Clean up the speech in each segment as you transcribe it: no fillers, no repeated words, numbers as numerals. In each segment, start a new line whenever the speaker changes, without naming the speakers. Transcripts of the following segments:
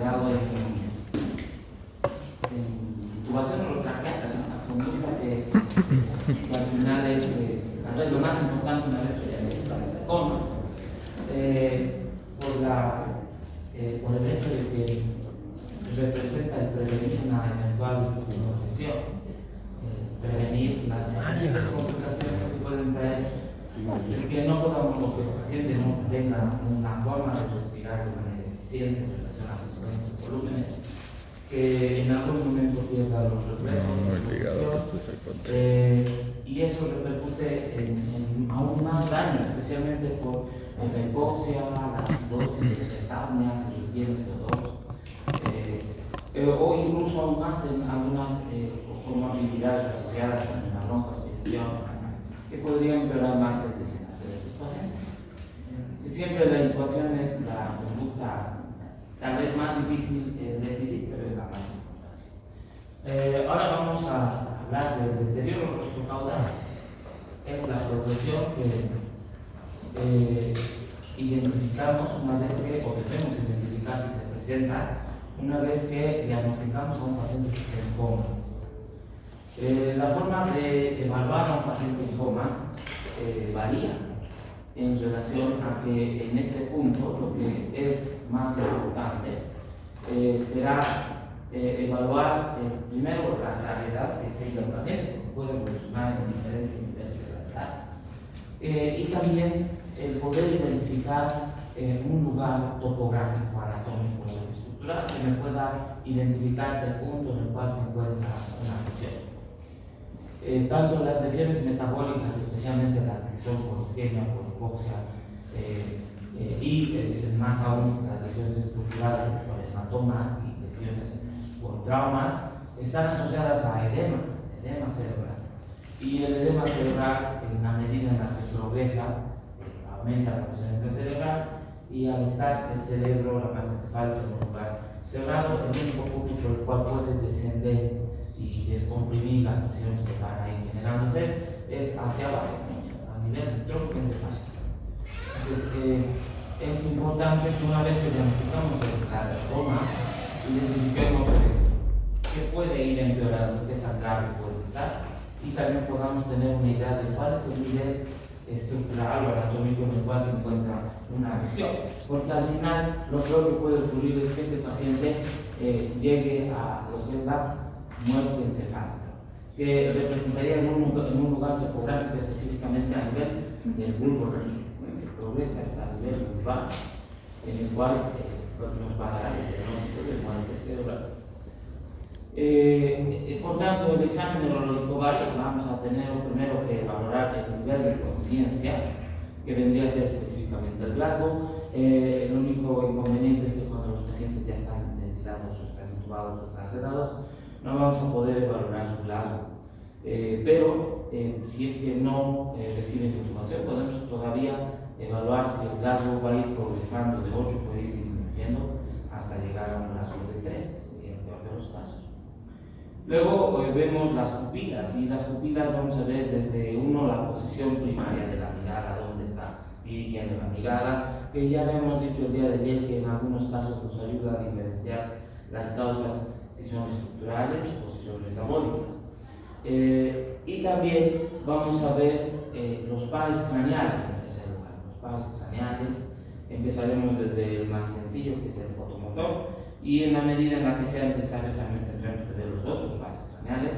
quedado en intubación orotraqueal, una conducta que al final es tal vez lo más importante una vez que ya se coma, por el hecho de que representa el prevenir una eventual infección, prevenir las complicaciones que pueden traer y que no podamos, que el paciente no tenga una forma de respirar de manera eficiente en relación a los volúmenes, que en algún momento pierda los reflejos, y eso repercute en aún más daño, especialmente por la hipoxia, la acidosis, la apnea, se requiere CO2, o incluso aún más en algunas comorbilidades asociadas con la broncoaspiración, que podrían empeorar más el desenlace de estos pacientes. Si siempre la intubación es la conducta tal vez más difícil de decidir, pero es la más importante. Ahora vamos a hablar del deterioro rostrocaudal. Es la progresión que identificamos una vez que, o debemos identificar si se presenta, una vez que diagnosticamos a un paciente que está en coma. La forma de evaluar a un paciente en coma varía en relación a que en este punto lo que es más importante será evaluar primero la gravedad que tenga el paciente, que puede evolucionar en diferentes niveles de gravedad, y también el poder identificar un lugar topográfico, anatómico o estructural que me pueda identificar el punto en el cual se encuentra una lesión. Tanto las lesiones metabólicas, especialmente las que son por isquemia, por hipoxia, y más aún las lesiones estructurales, por hematomas y lesiones por traumas, están asociadas a edema cerebral. Y el edema cerebral, en la medida en la que progresa, aumenta la presión intracerebral, y al estar el cerebro, la masa encefálica en un lugar cerrado, el único punto por el cual puede descender y descomprimir las presiones que van ahí generándose es hacia abajo, a nivel del tronco encefálico. Entonces, es importante que una vez que diagnosticamos la coma, identifiquemos qué puede ir empeorando, qué tan grave puede estar, y también podamos tener una idea de cuál es el nivel estructural o anatómico en el cual se encuentra una lesión, porque al final lo peor que puede ocurrir es que este paciente llegue a lo que es la muerte encefálica, que representaría en un lugar topográfico específicamente a nivel del bulbo raquídeo, que progresa hasta el nivel vulvar, en el cual nos va a dar el diagnóstico de muerte cerebral. Por tanto, el examen neurológico básico vamos a tener primero que valorar el nivel de conciencia, que vendría a ser específicamente el Glasgow. El único inconveniente es que cuando los pacientes ya están ventilados, o están intubados, o están sedados, no vamos a poder valorar su Glasgow. Pero si es que no reciben intubación, podemos todavía evaluar si el Glasgow va a ir progresando de 8, puede ir disminuyendo hasta llegar a un Glasgow de 3, que sería el peor de los casos. Luego vemos las pupilas, y las pupilas vamos a ver desde la posición primaria de la mirada, dónde está dirigiendo la mirada, que ya habíamos dicho el día de ayer que en algunos casos nos ayuda a diferenciar las causas si son estructurales o si son metabólicas. Y también vamos a ver los pares craneales en tercer lugar. Los pares craneales empezaremos desde el más sencillo, que es el fotomotor, y en la medida en la que sea necesario también tendremos que ver los otros pares craneales,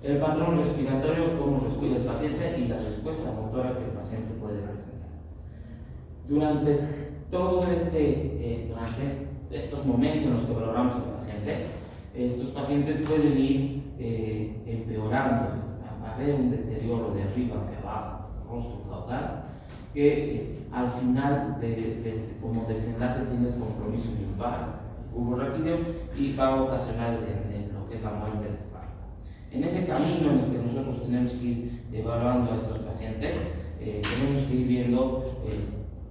el patrón respiratorio, cómo respira el paciente y la respuesta motora que el paciente puede presentar. Durante estos momentos en los que valoramos al paciente, estos pacientes pueden ir empeorando, a haber un deterioro de arriba hacia abajo, rostro caudal, que al final como desenlace tiene el compromiso vulvar, bulbo raquídeo, y va a ocasionar en lo que es la muerte encefálica. En ese camino en el que nosotros tenemos que ir evaluando a estos pacientes, tenemos que ir viendo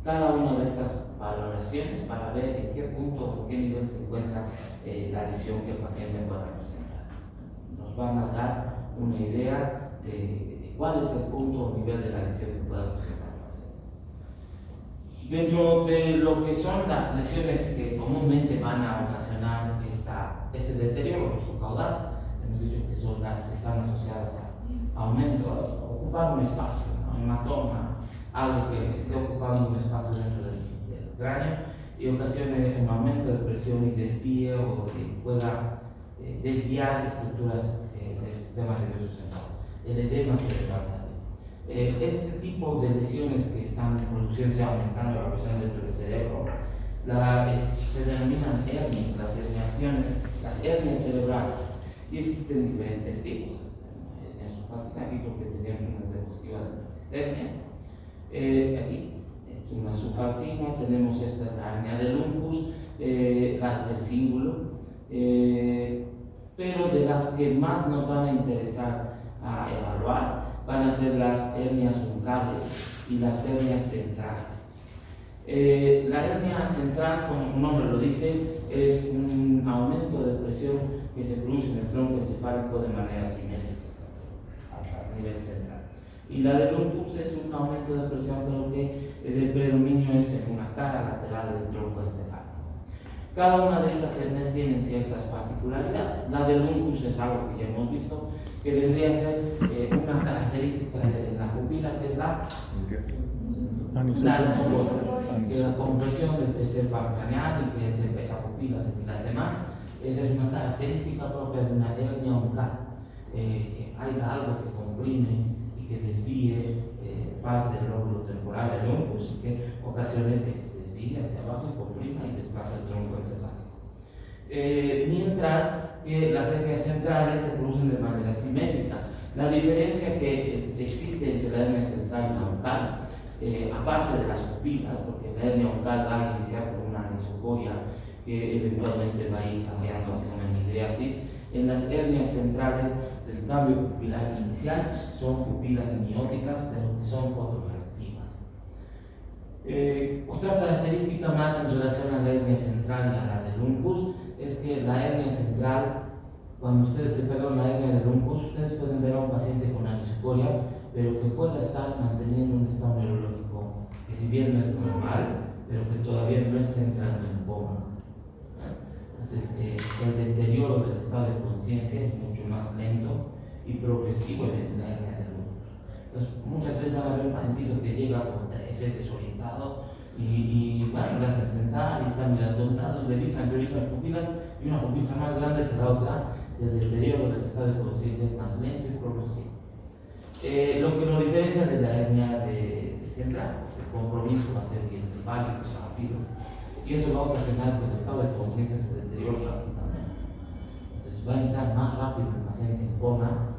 cada una de estas valoraciones para ver en qué punto, en qué nivel se encuentra la lesión que el paciente pueda presentar. Nos van a dar una idea de cuál es el punto o nivel de la lesión que pueda presentar el paciente. Dentro de lo que son las lesiones que comúnmente van a ocasionar este deterioro rostrocaudal, hemos dicho que son las que están asociadas a aumento, a ocupar un espacio, ¿no? Hematoma, algo que esté ocupando un espacio dentro del cráneo y ocasione un aumento de presión y desvíe o que pueda desviar estructuras del sistema nervioso central, el edema cerebral también. Este tipo de lesiones que están produciéndose, aumentando la presión dentro del cerebro, se denominan hernias, las herniaciones, las hernias cerebrales, y existen diferentes tipos. En su página aquí creo que tenemos una diapositiva de hernias. Aquí una subcalcina, tenemos esta hernia del uncus, las del cíngulo, pero de las que más nos van a interesar a evaluar van a ser las hernias uncales y las hernias centrales. La hernia central, como su nombre lo dice, es un aumento de presión que se produce en el tronco encefálico de manera simétrica a nivel central. Y la del uncus es un aumento de presión, pero que el predominio es en una cara lateral del tronco encefálico. Cada una de estas hernias tienen ciertas particularidades. La del uncus es algo que ya hemos visto, que vendría a ser una característica de la pupila, que es la compresión del tercer par craneal y que esa pupila se dilate más. Esa es una característica propia de una hernia uncal, que haya algo que comprime y que desvíe parte del lóbulo temporal del uncus y que ocasione que desvíe hacia abajo y comprima y desplaza el tronco encefálico. Mientras que las hernias centrales se producen de manera simétrica. La diferencia que existe entre la hernia central y la uncal, aparte de las pupilas, porque la hernia uncal va a iniciar con una anisocoria que eventualmente va a ir cambiando hacia una midriasis, en las hernias centrales el cambio pupilar inicial son pupilas mióticas, pero que son fotorreactivas. Otra característica más en relación a la hernia central y a la del uncus es que la hernia central, cuando la hernia del uncus, ustedes pueden ver a un paciente con anisocoria, pero que pueda estar manteniendo un estado neurológico que, si bien no es normal, pero que todavía no está entrando en coma. Entonces, el deterioro del estado de conciencia es mucho más lento y progresivo en la hernia del uncus. Entonces, muchas veces van a ver un pacientito que llega con 13, desorientado, y bueno, le hacen sentar y está muy atontado, revisan sus pupilas, y una pupila más grande que la otra, el deterioro del estado de conciencia es más lento y progresivo. Lo que lo diferencia de la hernia de central, el compromiso va a ser diencefálico, rápido, y eso va a ocasionar que el estado de conciencia se deteriore rápidamente. Entonces va a entrar más rápido el paciente en coma,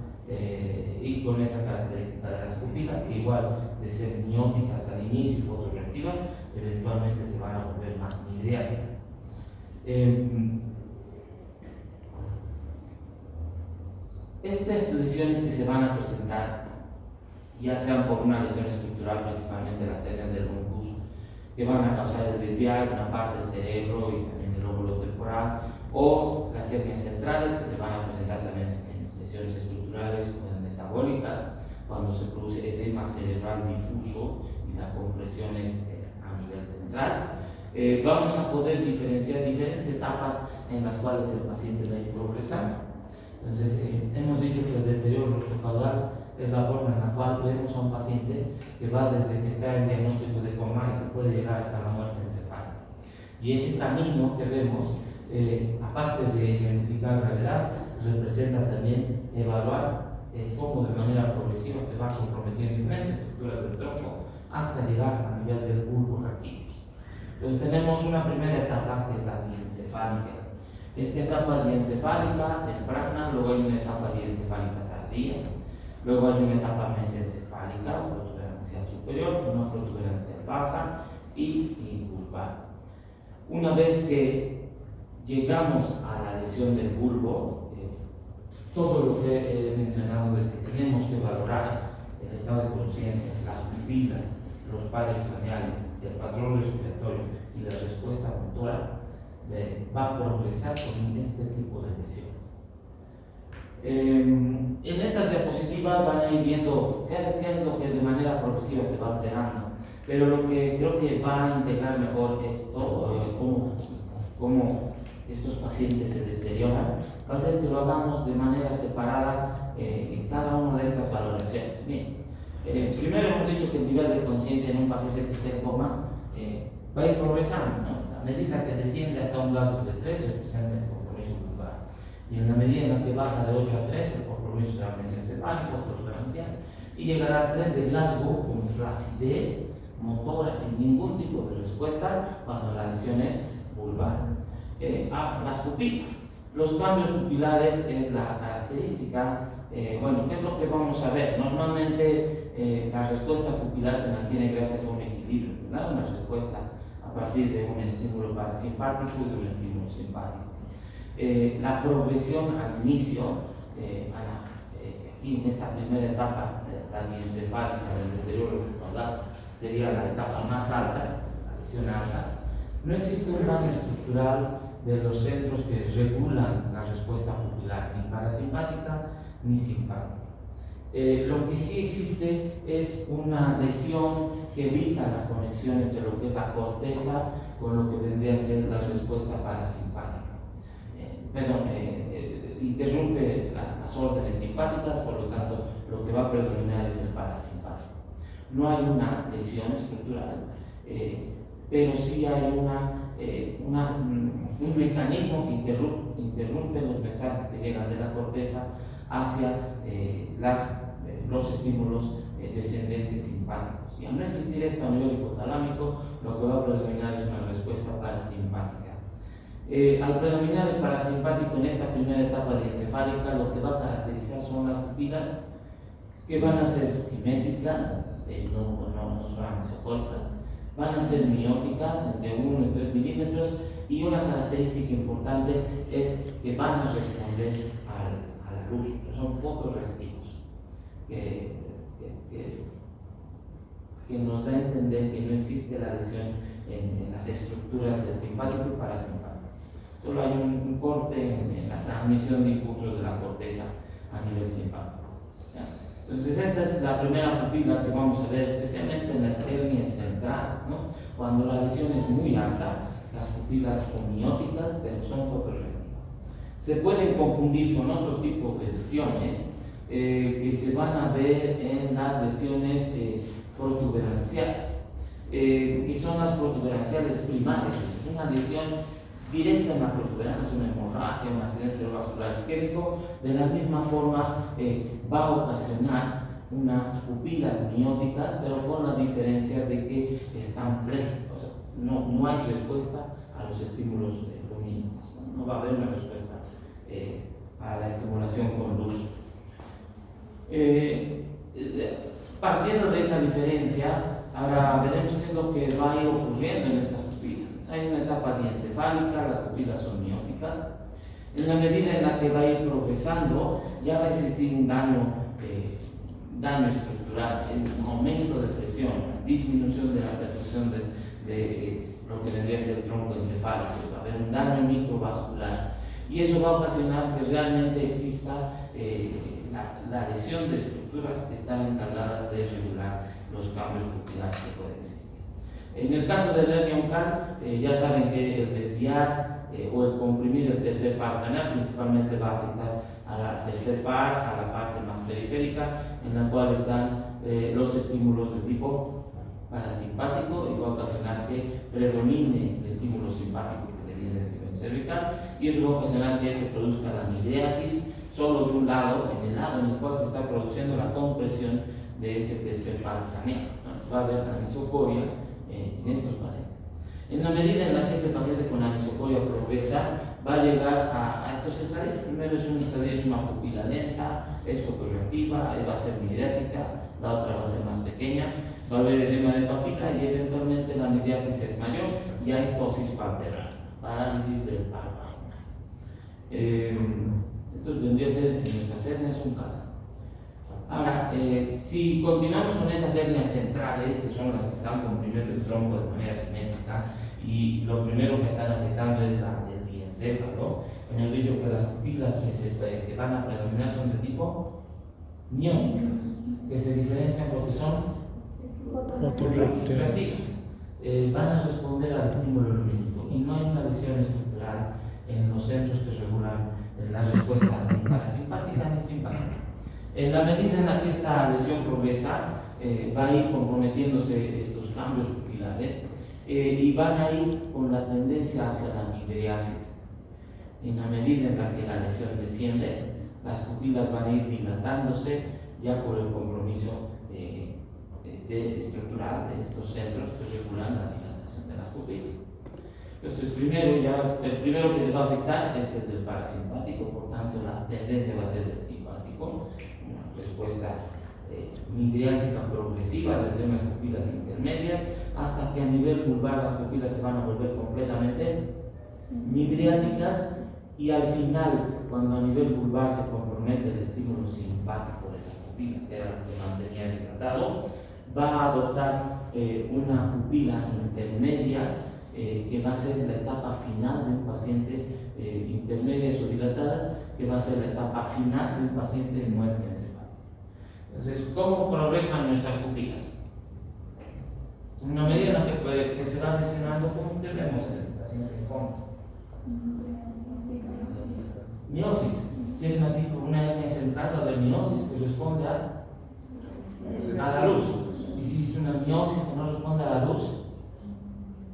y con esa característica de las pupilas, que igual de ser mióticas al inicio y fotorreactivas, eventualmente se van a volver más midriáticas. Estas lesiones que se van a presentar, ya sean por una lesión estructural, principalmente las hernias del uncus, que van a causar el desviar una parte del cerebro y también del lóbulo temporal, o las hernias centrales, que se van a presentar también en lesiones estructurales o en metabólicas, cuando se produce edema cerebral difuso y la compresión es a nivel central. Vamos a poder diferenciar diferentes etapas en las cuales el paciente va a ir progresando. Entonces, hemos dicho que el deterioro rostrocaudal es la forma en la cual vemos a un paciente que va desde que está en diagnóstico de coma y que puede llegar hasta la muerte encefálica. Y ese camino que vemos, aparte de identificar gravedad, representa también evaluar cómo de manera progresiva se va comprometiendo diferentes estructuras del tronco hasta llegar a nivel del bulbo raquídeo. Entonces tenemos una primera etapa que es la diencefálica. Esta etapa diencefálica temprana, luego hay una etapa diencefálica tardía, luego hay una etapa mesencefálica, protuberancial superior, una protuberancial baja y bulbar. Una vez que llegamos a la lesión del bulbo, todo lo que he mencionado de que tenemos que valorar el estado de conciencia, las pupilas, los pares craneales, el patrón respiratorio y la respuesta motora, va a progresar con este tipo de lesiones. En estas diapositivas van a ir viendo qué es lo que de manera progresiva se va alterando. Pero lo que creo que va a integrar mejor esto, cómo estos pacientes se deterioran, va a ser que lo hagamos de manera separada en cada una de estas valoraciones. Bien, primero hemos dicho que el nivel de conciencia en un paciente que esté en coma va a ir progresando, ¿no? A medida que desciende hasta un Glasgow de 3 representa el compromiso vulvar. Y en la medida en la que baja de 8 a 3, el compromiso será mesencefálico, postprandial, y llegará a 3 de Glasgow con flacidez motora sin ningún tipo de respuesta cuando la lesión es vulvar. Las pupilas. Los cambios pupilares es la característica. Bueno, ¿qué es lo que vamos a ver? Normalmente la respuesta pupilar se mantiene gracias a un equilibrio, ¿verdad? Una respuesta a partir de un estímulo parasimpático y de un estímulo simpático. La progresión al inicio, aquí en esta primera etapa la diencefálica del deterioro respaldado, sería la etapa más alta, la lesión alta. No existe un cambio estructural de los centros que regulan la respuesta pupilar, ni parasimpática ni simpática. Lo que sí existe es una lesión que evita la conexión entre lo que es la corteza con lo que vendría a ser la respuesta parasimpática. Interrumpe las órdenes simpáticas, por lo tanto, lo que va a predominar es el parasimpático. No hay una lesión estructural, pero sí hay un mecanismo que interrumpe los mensajes que llegan de la corteza hacia los estímulos descendentes simpáticos. Y al no existir esto a nivel hipotalámico, lo que va a predominar es una respuesta parasimpática. Al predominar el parasimpático en esta primera etapa diencefálica, lo que va a caracterizar son las pupilas que van a ser simétricas, no son anisocóricas, van a ser mióticas entre 1 y 3 milímetros, y una característica importante es que van a responder a la luz, que son fotorreactivos, que nos da a entender que no existe la lesión en las estructuras del simpático y parasimpático. Solo hay un corte en la transmisión de impulsos de la corteza a nivel simpático. ¿Ya? Entonces esta es la primera pupila que vamos a ver, especialmente en las hernias centrales, ¿no? Cuando la lesión es muy alta, las pupilas son mióticas, pero son fotorreactivas. Se pueden confundir con otro tipo de lesiones que se van a ver en las lesiones protuberanciales, que son las protuberanciales primarias. Es una lesión directa en la protuberancia, una hemorragia, un accidente cerebrovascular isquémico. De la misma forma va a ocasionar unas pupilas mióticas, pero con la diferencia de que están pléjicas, o sea, no hay respuesta a los estímulos lumínicos, no va a haber una respuesta a la estimulación con luz. Partiendo de esa diferencia, ahora veremos qué es lo que va a ir ocurriendo en estas pupilas. Hay una etapa diencefálica, las pupilas son mióticas. En la medida en la que va a ir progresando, ya va a existir un daño estructural, un aumento de presión, disminución de la percusión de lo que vendría a ser el tronco encefálico, va a haber un daño microvascular, y eso va a ocasionar que realmente exista la lesión de estructuras que están encargadas de regular los cambios pupilares que pueden existir. En el caso de la hernia oncal, ya saben que el desviar o el comprimir el tercer par craneal principalmente va a afectar a la tercer par, a la parte más periférica, en la cual están los estímulos de tipo parasimpático, y va a ocasionar que predomine el estímulo simpático que le viene del nivel cervical, y eso va a ocasionar que se produzca la midriasis solo de un lado, en el lado en el cual se está produciendo la compresión de ese tercer par craneal, ¿no? Va a haber anisocoria en estos pacientes. En la medida en la que este paciente con anisocoria progresa, va a llegar a estos estadios. Primero es un estadio, es una pupila lenta, es fotorreactiva, va a ser midriática, la otra va a ser más pequeña, va a haber edema de papila y eventualmente la midriasis es mayor y hay ptosis palpebral, parálisis del párpado. Entonces vendría a ser en nuestras hernias un caso. Ahora, si continuamos con estas hernias centrales, que son las que están comprimiendo el tronco de manera simétrica, y lo primero que están afectando es el diencéfalo, hemos dicho que las pupilas que van a predominar son de tipo miónicas, que se diferencian porque son reactivas. Van a responder al estímulo lumínico y no hay una lesión estructural en los centros que regulan la respuesta ni parasimpática ni simpática. En la medida en la que esta lesión progresa, va a ir comprometiéndose estos cambios pupilares y van a ir con la tendencia hacia la midriasis. En la medida en la que la lesión desciende, las pupilas van a ir dilatándose ya por el compromiso estructural de estos centros que regulan la dilatación de las pupilas. Entonces, el primero que se va a afectar es el del parasimpático, por tanto, la tendencia va a ser del simpático, una respuesta midriática progresiva desde unas pupilas intermedias hasta que a nivel vulvar las pupilas se van a volver completamente midriáticas y al final, cuando a nivel vulvar se compromete el estímulo simpático de las pupilas, que era lo que mantenía dilatado, va a adoptar una pupila intermedia que va a ser la etapa final de un paciente intermedias o dilatadas, que va a ser la etapa final de un paciente en muerte encefálica. Entonces, ¿cómo progresan nuestras pupilas? En una medida en la que se va lesionando, ¿cómo tenemos en el paciente con miosis? Si es una hernia central, la de miosis que responde a la luz. Y si es una miosis que no responde a la luz,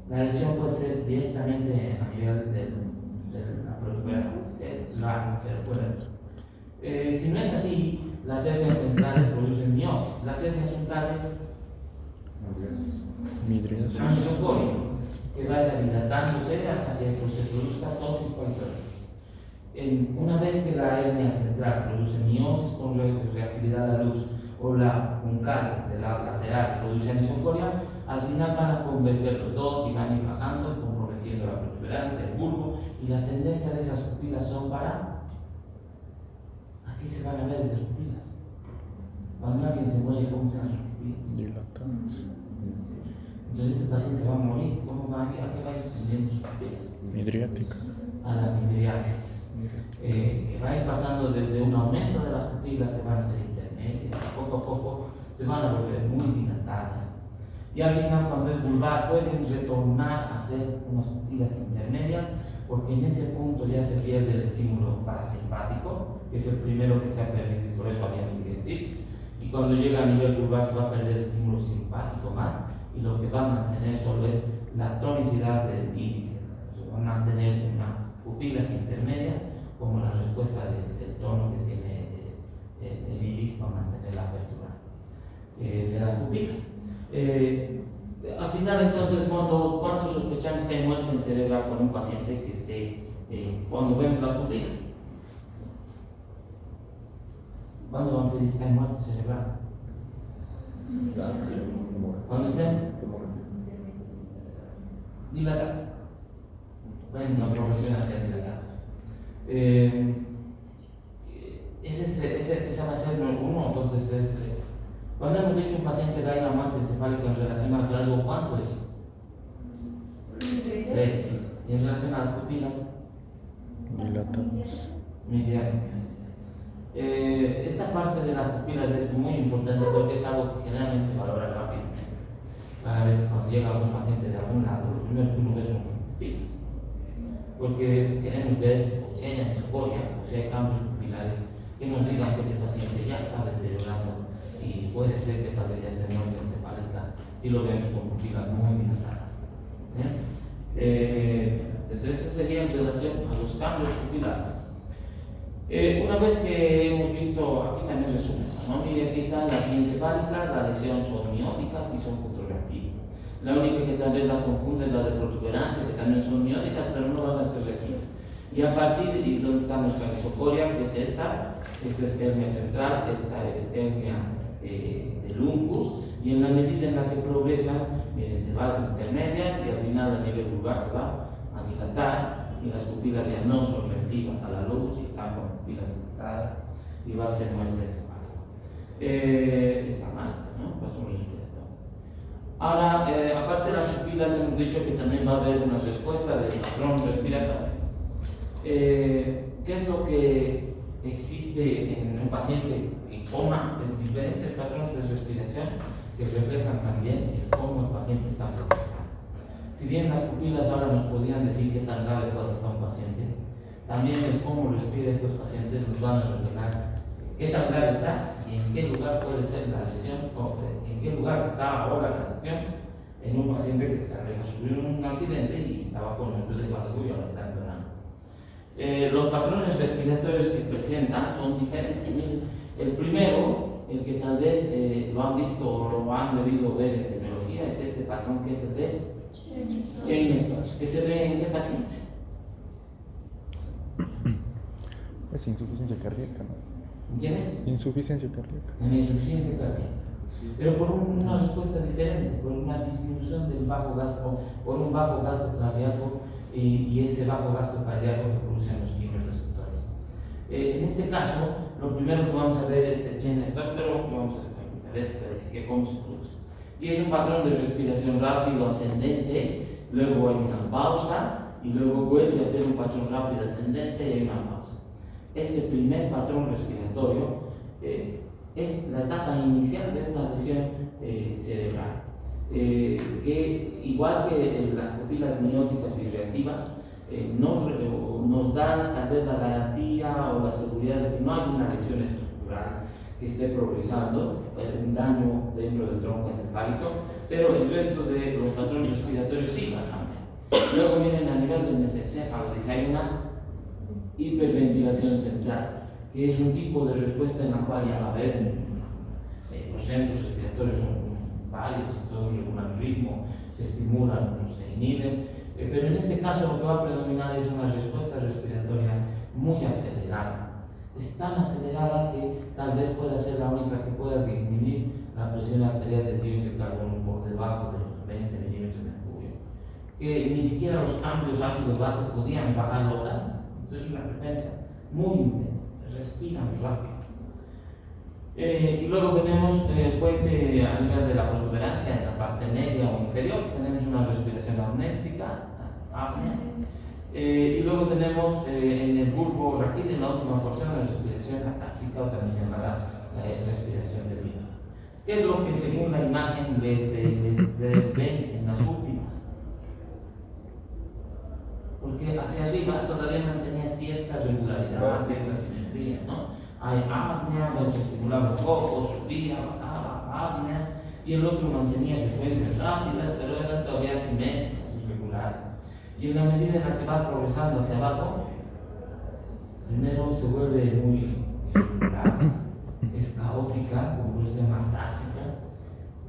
la lesión puede ser directamente a nivel de la protuberancia, que es la cervical. Si no es así, las hernias centrales producen miosis. Las hernias centrales anisocoria, que vaya dilatándose hasta que se produzca tosis control. Una vez que la hernia central produce miosis con reactividad a la luz, o la uncal de la lateral produce anisocoria, al final van a converger los dos y van a ir bajando, comprometiendo la protuberancia, el bulbo, y la tendencia de esas pupilas son para... Aquí se van a ver esas pupilas. Cuando alguien se muere, ¿cómo están sus pupilas?
Dilatadas.
Entonces este paciente se va a morir. ¿Cómo va a ir? ¿A qué va a ir tendiendo sus pupilas?
Midriática.
A la midriasis. Que va a ir pasando desde un aumento de las pupilas que van a ser intermedias, poco a poco se van a volver muy dilatadas. Y al final, cuando es vulvar, pueden retornar a ser unas pupilas intermedias, porque en ese punto ya se pierde el estímulo parasimpático, que es el primero que se ha perdido, y por eso había midriasis. Y cuando llega a nivel vulvar, se va a perder el estímulo simpático más, y lo que va a mantener solo es la tonicidad del iris. Van a mantener unas pupilas intermedias como la respuesta del tono que tiene el iris para mantener la apertura de las pupilas. Al final, entonces, cuando sospechamos que hay muerte cerebral con un paciente que esté, cuando vemos las pupilas, ¿cuándo vamos a decir que hay muerte cerebral? Cuando estén dilatadas. Bueno, una progresión hacia dilatadas. Esa va a ser uno. Entonces, cuando hemos dicho un paciente que hay una muerte encefálica en relación al rasgo, ¿cuánto es? 3. Y en relación a las pupilas,
Dilatadas.
midriáticas. Esta parte de las pupilas es muy importante porque es algo que generalmente se valora rápidamente. Cada vez cuando llega algún paciente de algún lado, lo primero que uno ve son sus pupilas. Porque queremos ver si hay anisocoria, o si hay cambios pupilares que nos digan que ese paciente ya está deteriorando y puede ser que tal vez ya esté muerte encefálica si lo vemos con pupilas muy dilatadas. Entonces, eso sería en relación a los cambios pupilares. Una vez que hemos visto, aquí también resume eso, ¿no? Mire, aquí está la encefálica, la lesión son mióticas y son fotorreactivas. La única que tal vez la confunde es la de protuberancia, que también son mióticas, pero no van a ser reactivas. Y a partir de ahí, ¿dónde está nuestra mesocoria? Que es esta es hernia central, esta es hernia de Luncus, y en la medida en la que progresa, miren, se va a intermedias y al final a nivel vulvar se va a dilatar y las pupilas ya no son reactivas a la luz y están con pupilas dilatadas y va a ser muerte encefálica. Está mal, ¿no? Pasó un respiratorio. Ahora, aparte de las pupilas, hemos dicho que también va a haber una respuesta del patrón respiratorio. ¿Qué es lo que existe en un paciente en coma? En diferentes patrones de respiración. que reflejan también cómo el paciente está progresando. Si bien las pupilas ahora nos podían decir qué tan grave puede estar un paciente, también el cómo respira estos pacientes nos van a reflejar qué tan grave está y en qué lugar puede ser la lesión, o en qué lugar está ahora la lesión en un paciente que tal vez sufrió un accidente y estaba con un de coágulo y ahora está empeorando. Los patrones respiratorios que presentan son diferentes. El primero, el que tal vez lo han visto o lo han debido ver en semiología, es este patrón que es el de Cheyne-Stokes, que se ve en qué pacientes.
Es insuficiencia cardíaca, ¿no?
¿Quién es?
Insuficiencia cardíaca.
En insuficiencia cardíaca. Pero por una respuesta diferente, por una disminución del bajo gasto, por un bajo gasto cardíaco y ese bajo gasto cardíaco que producen los quimiorreceptores. En este caso, lo primero que vamos a ver es el Cheyne-Stokes, pero vamos a ver cómo se produce. Y es un patrón de respiración rápido ascendente, luego hay una pausa y luego vuelve a ser un patrón rápido ascendente y hay una pausa. Este primer patrón respiratorio es la etapa inicial de una lesión cerebral, que igual que las pupilas miotónicas y reactivas, nos dan tal vez la garantía o la seguridad de que no hay una lesión estructural que esté progresando, un daño dentro del tronco encefálico, pero el resto de los patrones respiratorios sí van a cambiar. Luego vienen a nivel del mesencéfalo, dice hay una hiperventilación central, que es un tipo de respuesta en la cual ya va a haber los centros respiratorios son varios y todos regulan el ritmo, se estimulan, otros se inhiben, pero en este caso lo que va a predominar es una respuesta respiratoria muy acelerada. Es tan acelerada que tal vez pueda ser la única que pueda disminuir la presión arterial de dióxido de carbono por debajo de los 20 milímetros de mercurio, que ni siquiera los cambios ácidos base podían bajarlo tanto. Entonces es una frecuencia muy intensa, respiran rápido. Y luego tenemos el puente a nivel de la protuberancia en la parte media o inferior, tenemos una respiración amnéstica, apnea. Y luego tenemos en el bulbo raquídeo, en la última porción, la respiración atáxica o también llamada respiración de vida. ¿Qué es lo que según la imagen les ven en las últimas? Porque hacia arriba todavía mantenía cierta regularidad, cierta simetría, ¿no? Hay apnea, se estimulaba un poco, subía, bajaba, apnea, y el otro mantenía frecuencias rápidas, pero eran todavía simétricas, irregulares. Y en la medida en la que va progresando hacia abajo, primero se vuelve muy irregular, es caótica, como se llama táxica,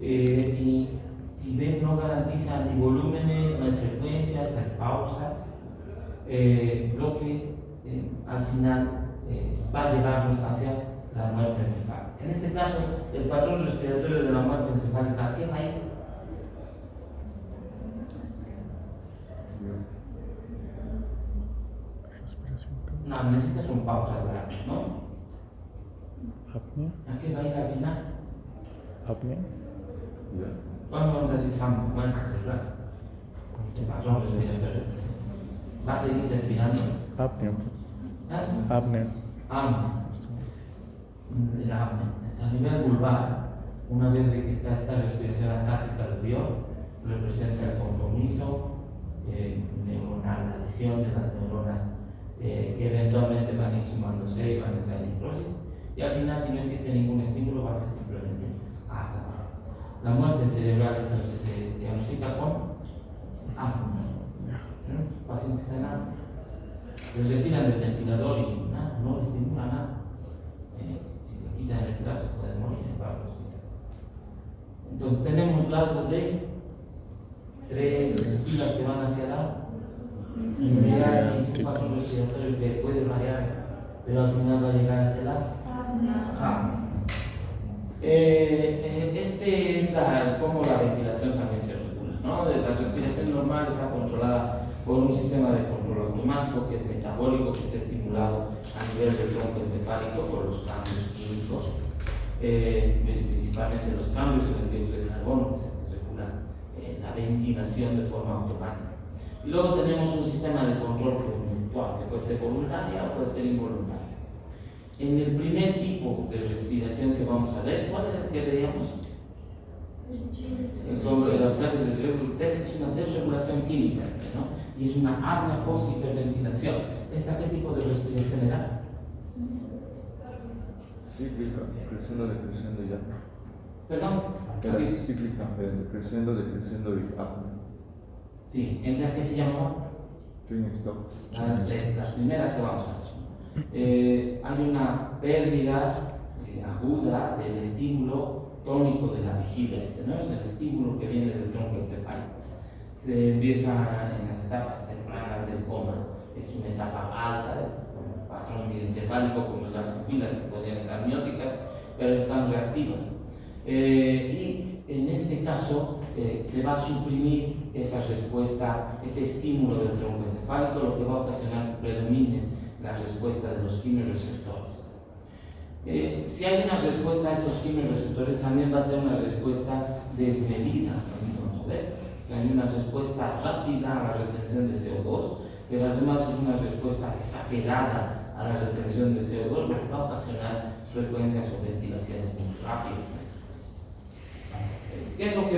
y si ven no garantiza ni volúmenes, no hay frecuencias, hay pausas, lo que al final va a llevarnos hacia la muerte encefálica. En este caso, el patrón respiratorio de la muerte encefálica, ¿qué va a ir? No, necesitas un pausa grandes, ¿no?
Apnea.
¿A qué va a ir al final?
Apnea.
Vamos a decir muerte cerebral. El patrón respiratorio. ¿Va a seguir respirando?
Apnea.
¿Ah?
Apnea.
Apnea. La apnea. A nivel vulvar, una vez de que está esta respiración atáxica del dio, representa el compromiso neuronal, la lesión de las neuronas que eventualmente van a ir sumándose y van a entrar en necrosis. Y al final, si no existe ningún estímulo, va a ser simplemente acabar. La muerte cerebral entonces se diagnostica con apnea. Pacientes están en apnea. Les retiran del ventilador y nada, no les estimula nada. Si le quitan el ventilador se puede morir en el hospital. Entonces tenemos rasgos de tres pilas que van hacia abajo. Es un patrón respiratorio que puede variar, pero al final va a llegar hacia el lado. Este es cómo la ventilación también se regula, ¿no? La respiración normal está controlada por un sistema de control automático que es metabólico, que está estimulado a nivel del tronco encefálico por los cambios químicos, principalmente los cambios en el dióxido de carbono, que se regula la ventilación de forma automática. Y luego tenemos un sistema de control conductual, que puede ser voluntaria o puede ser involuntaria. En el primer tipo de respiración que vamos a ver, ¿cuál era el que veíamos? Es como las clases de cerebro, es una desregulación química, ¿no? Y es una apnea post-hiperventilación. ¿Esta qué tipo de respiración era?
Cíclica, creciendo, decreciendo y apnea.
¿Perdón?
Era cíclica, decreciendo, decreciendo y apnea.
Sí, ¿esa qué se llamaba?
Training stop.
La primera que vamos a ver. Hay una pérdida aguda del estímulo tónico de la vejiga, ¿no? Es el estímulo que viene del tronco encefálico. Se empieza en las etapas tempranas del coma. Es una etapa alta, es un patrón encefálico como las pupilas que podrían estar mióticas, pero están reactivas. Y en este caso se va a suprimir esa respuesta, ese estímulo del tronco encefálico, lo que va a ocasionar que predomine la respuesta de los quimiorreceptores. Si hay una respuesta a estos quimiorreceptores, también va a ser una respuesta desmedida. Vamos a ver, hay una respuesta rápida a la retención de CO2, pero además es una respuesta exagerada a la retención de CO2, lo que va a ocasionar frecuencias o ventilaciones muy rápidas. ¿Qué es lo que,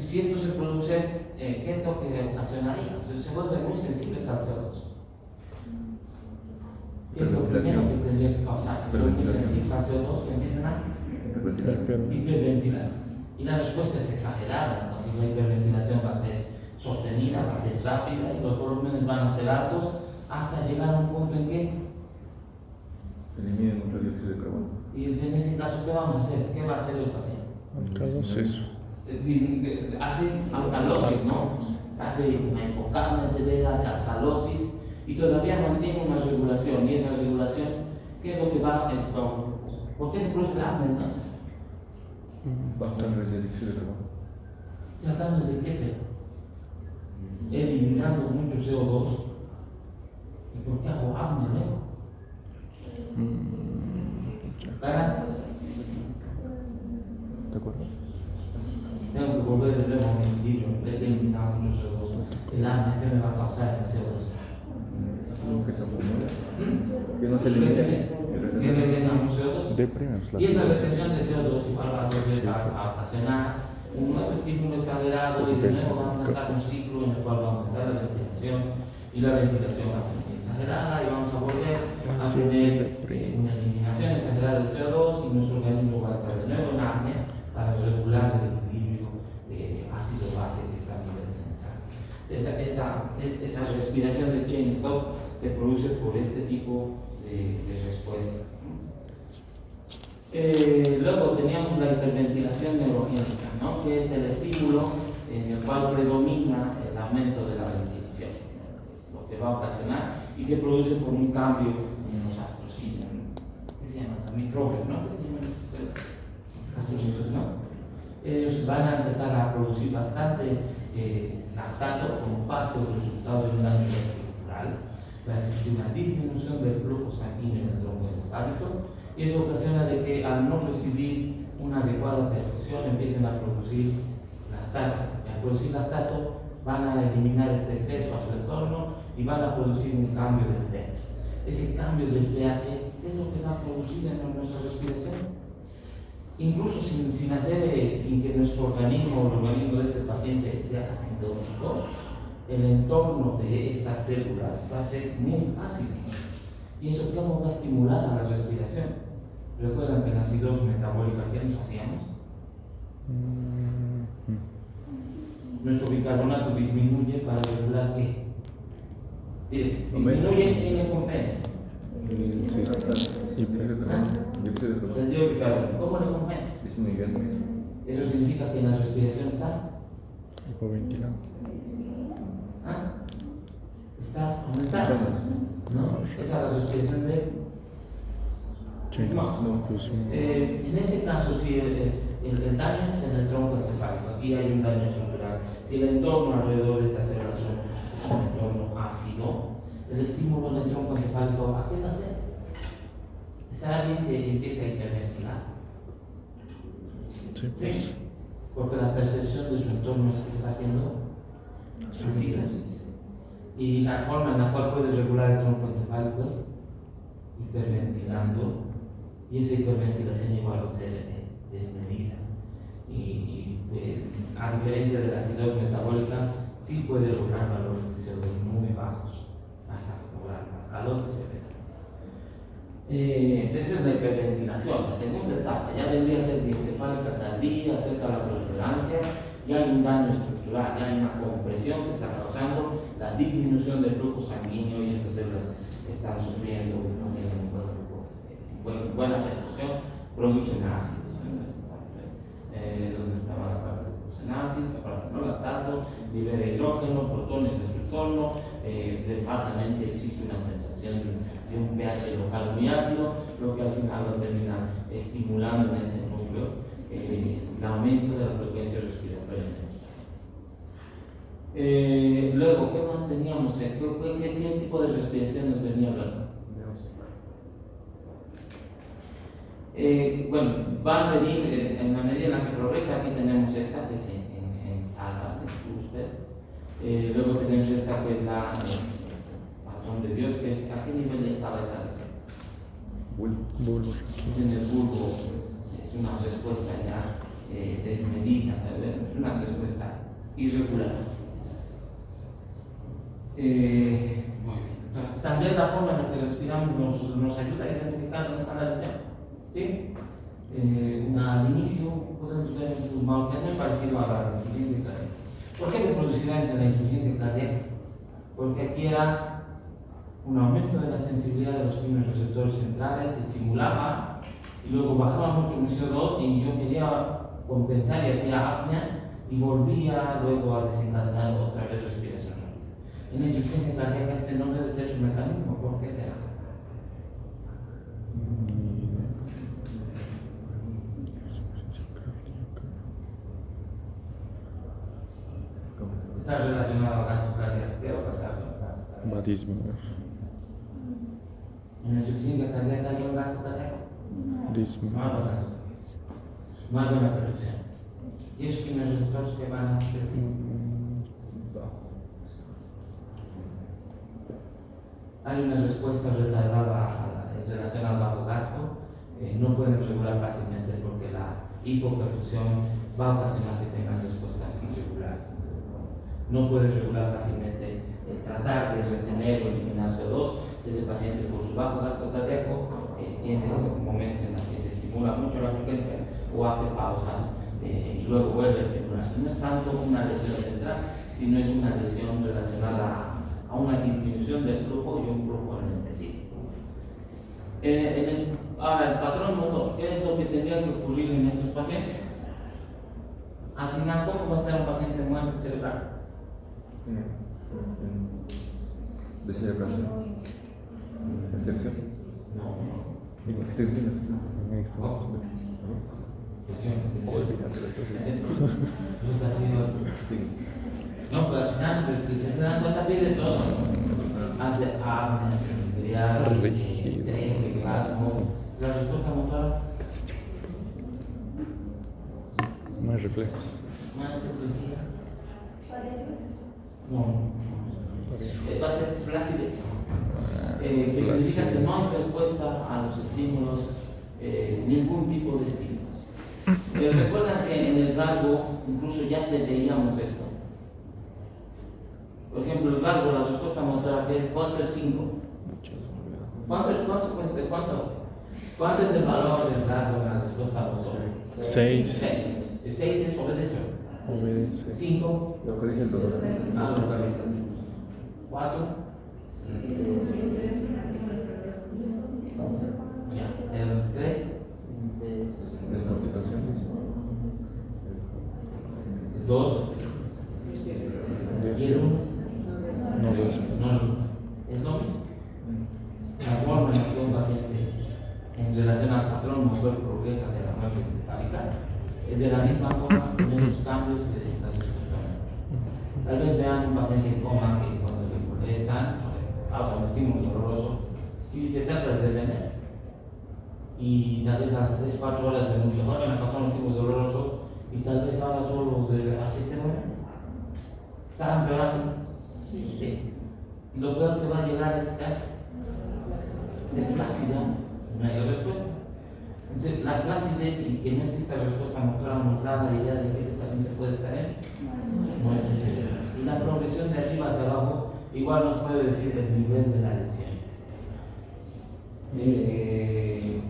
si esto se produce, qué es lo que ocasionaría? Entonces, se vuelven muy sensibles al CO2. ¿Qué es lo primero que tendría que causarse? Son muy sensibles al CO2 que empiezan a hiperventilar. Y la respuesta es exagerada, entonces la hiperventilación va a ser sostenida, va a ser rápida y los volúmenes van a ser altos hasta llegar a un punto en que
eliminen mucho dióxido de carbono.
y en ese caso, ¿qué vamos a hacer? ¿Qué va a hacer el paciente?
Alcalosis.
Hace alcalosis, ¿no? Hace una hipocapnia severa, hace alcalosis y todavía mantiene una regulación. Y esa regulación, ¿qué es lo que va a... ¿Por qué se produce la apnea entonces?
Bajo nivel de dióxido de carbono.
¿Tratando de qué? Eliminando mucho CO2. ¿Y por qué hago apnea luego? ¿Para?
¿De acuerdo?
Tengo que volver de nuevo a mi equilibrio. Les he eliminado mucho CO2. El apnea, ¿qué me va a causar el CO2?
Que se acumule. Que no se elimine.
Que retengan CO2.
Deprimimos la
Y esta retención de CO2 igual va a ser a ocasionar un nuevo estímulo exagerado y de nuevo vamos a estar en un ciclo en el cual va a aumentar la ventilación y la ventilación va a ser muy exagerada y vamos a volver a tener una eliminación exagerada de CO2 y nuestro organismo va a estar de nuevo en apnea para regular el equilibrio ácido-base que está a nivel central. Esa respiración de chain stop se produce por este tipo de respuestas. Luego teníamos la hiperventilación neurogénica, ¿no? Que es el estímulo en el cual predomina el aumento de la ventilación, lo que va a ocasionar y se produce por un cambio en los astrocitos, ¿no? ¿Qué se llama? Microbios, ¿no? ¿Qué se llaman esos astrocitos, no? Ellos van a empezar a producir bastante lactato como parte o resultado de un daño estructural. Va a existir una disminución del flujo sanguíneo en el tronco encefálico y eso ocasiona de que al no recibir una adecuada perfusión empiecen a producir lactato. Y al producir lactato van a eliminar este exceso a su entorno y van a producir un cambio del pH. Ese cambio del pH es lo que va a producir en nuestra respiración. Incluso sin que nuestro organismo o el organismo de este paciente esté asintótico, el entorno de estas células va a ser muy ácido. ¿Y eso cómo va a estimular a la respiración? ¿Recuerdan que en la acidosis metabólica qué nos hacíamos? Nuestro bicarbonato disminuye para regular ¿qué? Disminuye en la compensa. El dióxido de carbono. ¿Cómo le compensa? Eso significa que en la respiración está
hipoventilado.
Está aumentando. ¿No? Esa es la respiración de en este caso, si el daño es en el tronco encefálico, aquí hay un daño estructural. Si el entorno alrededor de esta célula es un entorno ácido, el estímulo en el tronco encefálico, ¿a qué va a hacer? Estará bien que empiece a hiperventilar.
Sí, pues.
¿Sí? Porque la percepción de su entorno es que está haciendo acidosis. Y la forma en la cual puedes regular el tronco encefálico es hiperventilando, y esa hiperventilación igual va a ser desmedida. A diferencia de la acidosis metabólica, sí puede lograr valores de CO2 muy bajos hasta lograr la alcalosis severa. Esa es la hiperventilación. La segunda etapa ya vendría a ser diencefálica tardía, cerca de la proliferancia. Ya hay un daño estructural, ya hay una compresión que está causando la disminución del flujo sanguíneo y esas células están sufriendo, no tienen buena perfusión, producen ácidos. Donde estaba la parte de producen ácidos, la parte no lactato, libera hidrógeno, protones de su entorno, falsamente existe una sensación de un pH local muy ácido, lo que al final termina estimulando en este núcleo el aumento de la frecuencia respiratoria en estos pacientes. Luego, ¿qué más teníamos? ¿Qué tipo de respiraciones venía hablando? Bueno, va a venir en la medida en la que progresa. Aquí tenemos esta que es en salvas, usted. Luego tenemos esta que es la patrón de Biot, que es a qué nivel estaba establecido.
Bulbo.
En el bulbo es una respuesta ya desmedida, es una respuesta irregular. Muy bien. También la forma en la que respiramos nos ayuda a identificar dónde está la lesión. ¿Sí? Al inicio podemos ver un pulmón que es muy parecido a la insuficiencia cardíaca. ¿Por qué se producirá entre la insuficiencia cardíaca? Porque aquí era un aumento de la sensibilidad de los primeros receptores centrales que estimulaba y luego bajaba mucho mi CO2 y yo quería compensar y hacía apnea y volvía luego a desencadenar otra vez respiración rápida. En la insuficiencia cardíaca este no debe ser su mecanismo. ¿Por qué será? Está relacionado al gasto cardíaco. ¿Qué va a pasar con el gasto cardíaco?
Batismo.
En la insuficiencia cardíaca hay un gasto cardíaco.
Dismo.
No hay un gasto cardíaco. No hay buena perfusión. ¿Y esos químicos receptores que van a hacer? Hay una respuesta retardada en relación al bajo gasto. No pueden regular fácilmente porque la hipoperfusión va a ocasionar que tengan respuestas irregulares. No puede regular fácilmente tratar de retener o eliminar CO2. Ese paciente por su bajo gasto cardíaco tiene momentos en los que se estimula mucho la frecuencia o hace pausas y luego vuelve a estimularse. No es tanto una lesión central, sino es una lesión relacionada a una disminución del flujo y un flujo lentecido. Ahora, el patrón motor, ¿qué es lo que tendría que ocurrir en estos pacientes? Al final, ¿cómo va a estar un paciente muerte cerebral?
Deshidratación. Infección.
No.
Extensión.
No, pero al final, que se dan cuenta, pide todo. Hace apnea,
Rígido.
La respuesta motora.
Más reflejos.
Más tecnología. No. Va a ser flacidez. Que significa que no hay respuesta a los estímulos, ningún tipo de estímulos. Recuerdan que en el rasgo incluso ya te veíamos esto. Por ejemplo, el rasgo, la respuesta motora, ¿cuánto es 5? ¿Cuánto es el valor del rasgo en la respuesta motora?
6.
El 6 es obedecer.
Obedece.
5.
Lo que dice el dolor.
Lo localizas. 4. Ya. El 3.
Desconstipación.
2. Y el 1.
No resp.
No, es lo mismo. La forma en que un paciente en relación al patrón motor progresa hacia la muerte encefálica es de la misma forma con esos cambios de la respuesta. Tal vez vean un paciente en coma que cuando le molestan, causa un estímulo doloroso y se trata de detener. Y tal vez a las 3-4 horas de mucho mejor me causado un estímulo doloroso y tal vez ahora solo de asiste bueno. Está empeorando. Sí. Y lo peor que va a llegar es de flácida, no hay respuesta. Entonces, la flacidez y que no exista respuesta motora nos da la idea de que ese paciente puede estar en muerte cerebral. Y la progresión de arriba hacia abajo igual nos puede decir el nivel de la lesión. Aquí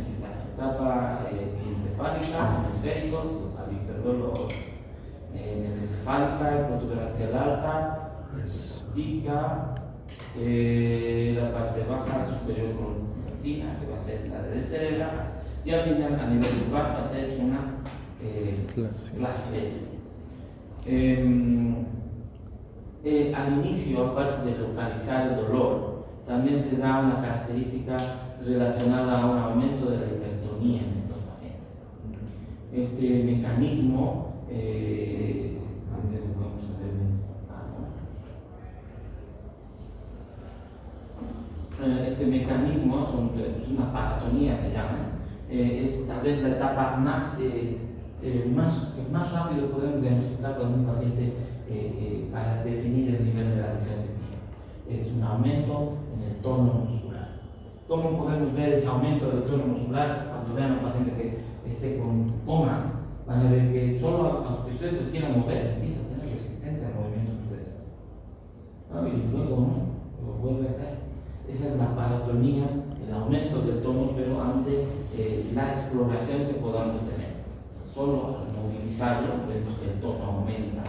está la etapa encefálica, hemisféricos, avisor mesencefálica, protuberancial alta, pica, la parte baja superior cortina, que va a ser la de cerebral, y al final a nivel lumbar va a ser una flacidez. Al inicio, aparte de localizar el dolor, también se da una característica relacionada a un aumento de la hipertonía en estos pacientes. Este mecanismo, vamos a ver bien acá, ¿no? Este mecanismo, es una paratonía se llama, es tal vez la etapa más rápido podemos diagnosticar con un paciente para definir el nivel de la lesión que tiene. Es un aumento en el tono muscular. ¿Cómo podemos ver ese aumento del tono muscular? Cuando vean a un paciente que esté con coma, van a ver que solo aunque ustedes se quieran mover, empieza a tener resistencia al movimiento que ustedes hacen. Y luego lo vuelve a caer. Esa es la paratonía, el aumento del tono, pero ante la exploración que podamos tener. Solo al movilizarlo, vemos que el tono aumenta.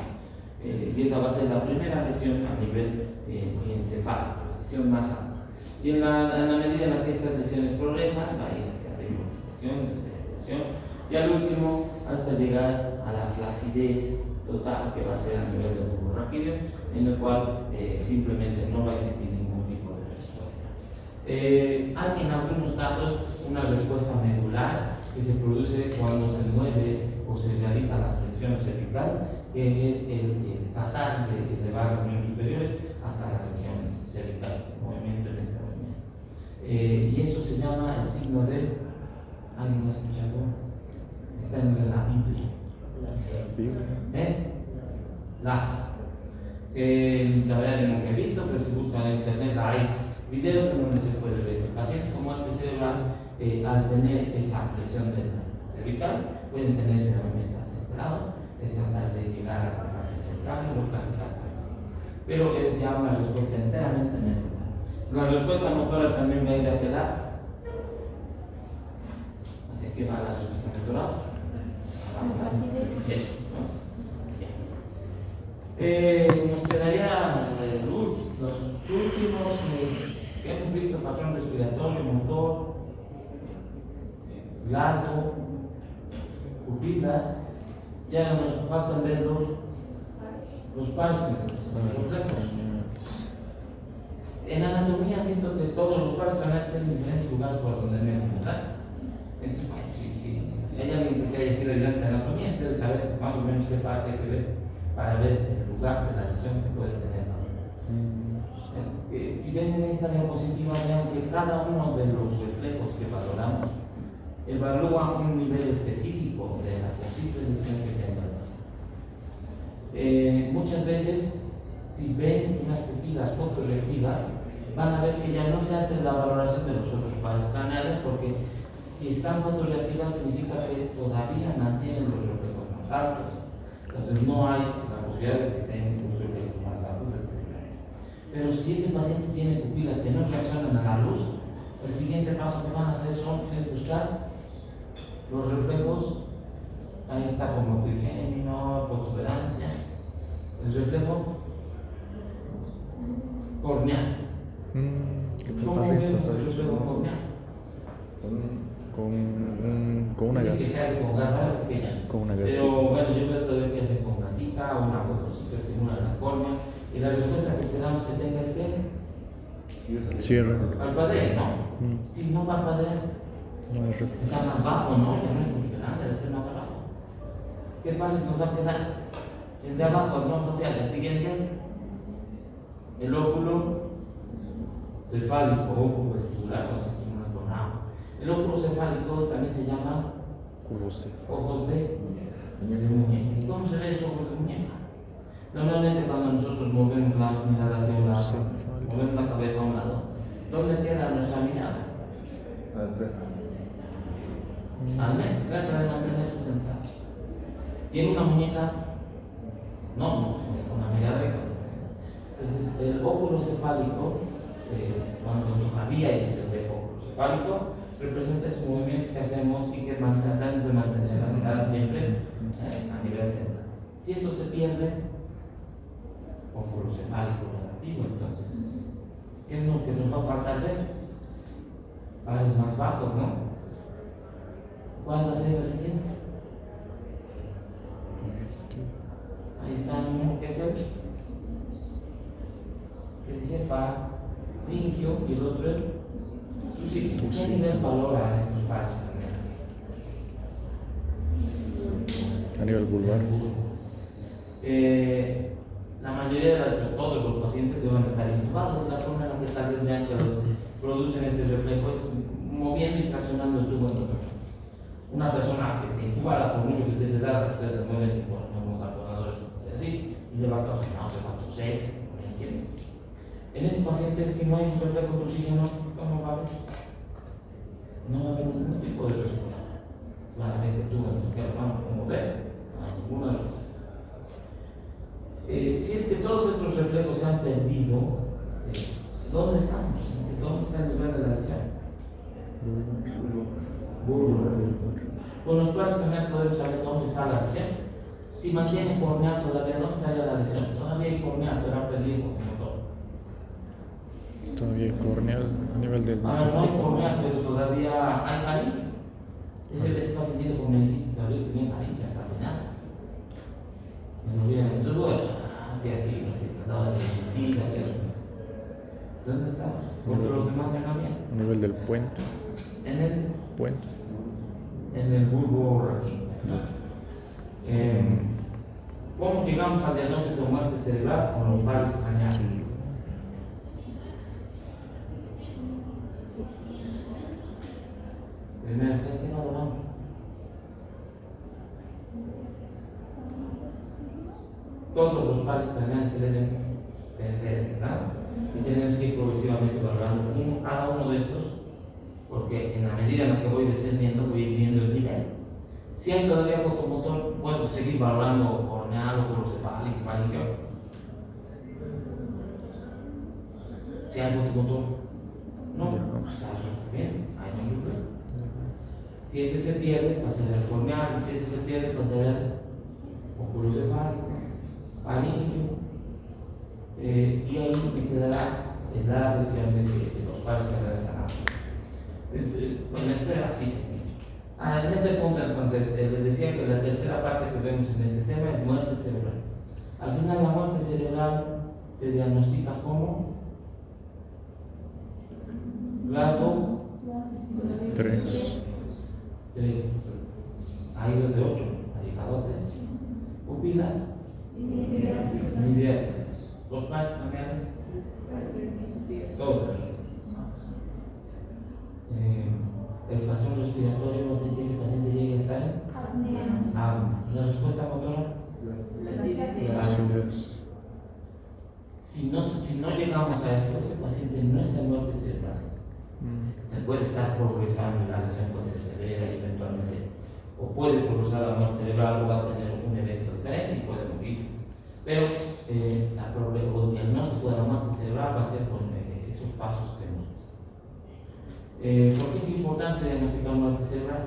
Y esa va a ser la primera lesión a nivel encefálico, la lesión más amplia. Y en la medida en la que estas lesiones progresan, va a ir hacia rehabilitación, descerebración, y al último, hasta llegar a la flacidez total, que va a ser a nivel del bulbo raquídeo, en el cual simplemente no va a existir ningún tipo de respuesta. Hay en algunos casos una respuesta medular que se produce cuando se mueve o se realiza la flexión cervical, que es el tratar de elevar los miembros superiores hasta la región cervical, ese movimiento en este movimiento. Y eso se llama el signo de, ¿alguien lo ha escuchado? Está en la Biblia. Lázaro. La verdad que nunca he visto, pero si buscan en internet hay videos donde se puede ver. Pacientes con muerte cerebral, al tener esa flexión cervical, pueden tener ese movimiento ancestral, de tratar de llegar a la parte central y localizar. Pero es ya una respuesta enteramente medular. La respuesta motora también va a ir hacia la. ¿Hacia qué va la respuesta motora? Nos quedaría los últimos que hemos visto: patrón respiratorio, motor, Glasgow, pupilas. Ya nos faltan ver los párpados. En anatomía han visto que todos los pares canales están en diferentes lugares por donde deben entrar. Entonces, bueno, si hay alguien que se haya sido ayudante de anatomía, debe saber más o menos qué pares hay que ver para ver el lugar de la lesión que puede tener el paciente. Si ven en esta diapositiva, vean que cada uno de los reflejos que valoramos evalúa un nivel específico de la posible lesión que tenga el paciente. Muchas veces, si ven unas pupilas fotorreactivas, van a ver que ya no se hace la valoración de los otros pares craneales, porque si están fotorreactivas significa que todavía mantienen los reflejos más altos. Entonces no hay la posibilidad de que estén incluso reflejos más altos. Pero si ese paciente tiene pupilas que no reaccionan a la luz, el siguiente paso que van a hacer es buscar los reflejos. Ahí está como trigémino, protuberancia. El reflejo corneal. ¿Cómo vemos el reflejo corneal?
Con una
gasa.
gasa.
Que se hace con gasa, es que ya.
Con una gasita.
Pero bueno, yo creo todavía que hace con gasita o una gotosita que estimula la córnea. Y la respuesta que esperamos que tenga es que
cierre.
parpadea, ¿no? Si no parpadea,
No hay reflejo.
está más bajo, ¿no? Ya no hay protuberancia de ser más abajo. ¿Qué pares nos va a quedar? El de abajo, no facial. El siguiente, el óculo cefálico, óculo vestibular, cuando se estimula con agua. El óculo cefálico también se llama ojos de muñeca. ¿Y cómo se ve esos ojos de muñeca? Normalmente cuando nosotros movemos la mirada hacia un lado, movemos la cabeza a un lado, ¿dónde queda nuestra mirada? Al menos trata de mantenerse centrado. Y en una muñeca, no, una mirada de. Entonces, el óculo cefálico, cuando todavía hay ese óculo cefálico, representa ese movimiento que hacemos y que tratamos de mantener la mirada siempre a nivel central. Si esto se pierde, óculo cefálico negativo, entonces, ¿qué es lo que nos va a faltar ver? Pares más bajos, ¿no? ¿Cuál va a ser el siguiente? Ahí está uno que es el que dice fa, ringio, y el otro el tusito. ¿Qué nivel valora estos pares cardiales?
A nivel vulvar.
La mayoría de todos los pacientes deben estar intubados. La forma en la que tal vez vean que producen este reflejo es moviendo y traccionando el tubo endotelial. Una persona que esté intubada, por mucho que esté sedada, ustedes se mueven por neumocartonadores, así, y le va a causar sexo, ¿me entienden? En estos pacientes, si no hay un reflejo de oxígeno, ¿cómo va a haber? No va a haber ningún tipo de respuesta. Claramente tú, que lo vamos a mover, no hay ninguna respuesta. Si es que todos estos reflejos se han perdido, ¿dónde estamos? ¿Dónde está el nivel de la lesión? Con los pares cardiales podemos saber dónde está la lesión. Si mantiene corneal todavía, ¿dónde estaría la lesión? Todavía hay corneal, pero ha perdido como todo.
Todavía corneal a nivel del
No hay corneal, pero todavía hay faringe. Ese paciente con meningitis todavía tenía faringe hasta el final. No viene el tubo, así, trataba de resistir, ¿dónde está? Porque los demás ya no habían.
A nivel del puente.
En el
Puente.
en el bulbo raquídeo. ¿Cómo llegamos al diagnóstico de muerte cerebral con los pares craneales?
Sí.
Primero, ¿qué valoramos? Todos los pares craneales se deben perder, ¿verdad? Y tenemos que ir progresivamente valorando cada uno de estos, porque en la medida en la que voy descendiendo voy viendo el nivel. Si hay todavía fotomotor, puedo seguir valorando corneal, oculocefálico, faríngeo. Si hay fotomotor, no, está bien, hay un problema. Si ese se pierde, va a ser el corneal, y si ese se pierde, va a ser el oculocefálico, faríngeo, y ahí me quedará la lesión de los pares cardiales anátomos. Bueno, esto era así sencillo. En este punto, entonces, les decía que la tercera parte que vemos en este tema es muerte cerebral. Al final, la muerte cerebral se diagnostica como Glasgow
3.
3. Ha ido de 8, ha llegado a 3. Pupilas inmediatas. Los pares craneales, todos. El patrón respiratorio va a hacer que ese paciente llegue a estar en la respuesta motora. Si no llegamos a esto, ese paciente no está en muerte cerebral. Se puede estar progresando y la lesión puede ser severa y eventualmente, o puede progresar a la muerte cerebral o va a tener un evento diferente y puede morirse. Pero el diagnóstico de la muerte cerebral va a ser con esos pasos que hemos visto. ¿Por qué es importante diagnosticar muerte cerebral?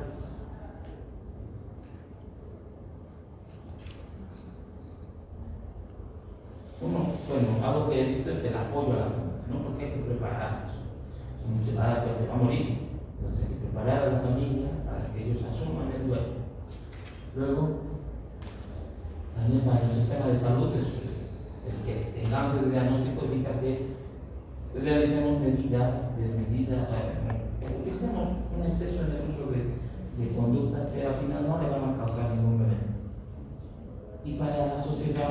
Algo que he visto es el apoyo a la familia, ¿no? Porque hay que prepararnos. Se va a morir, entonces hay que preparar a la familia para que ellos asuman el duelo. Luego, también para el sistema de salud, el que tengamos el diagnóstico evita que realicemos medidas desmedidas, que utilicemos un exceso en el uso de conductas que al final no le van a causar ningún beneficio. Y para la sociedad,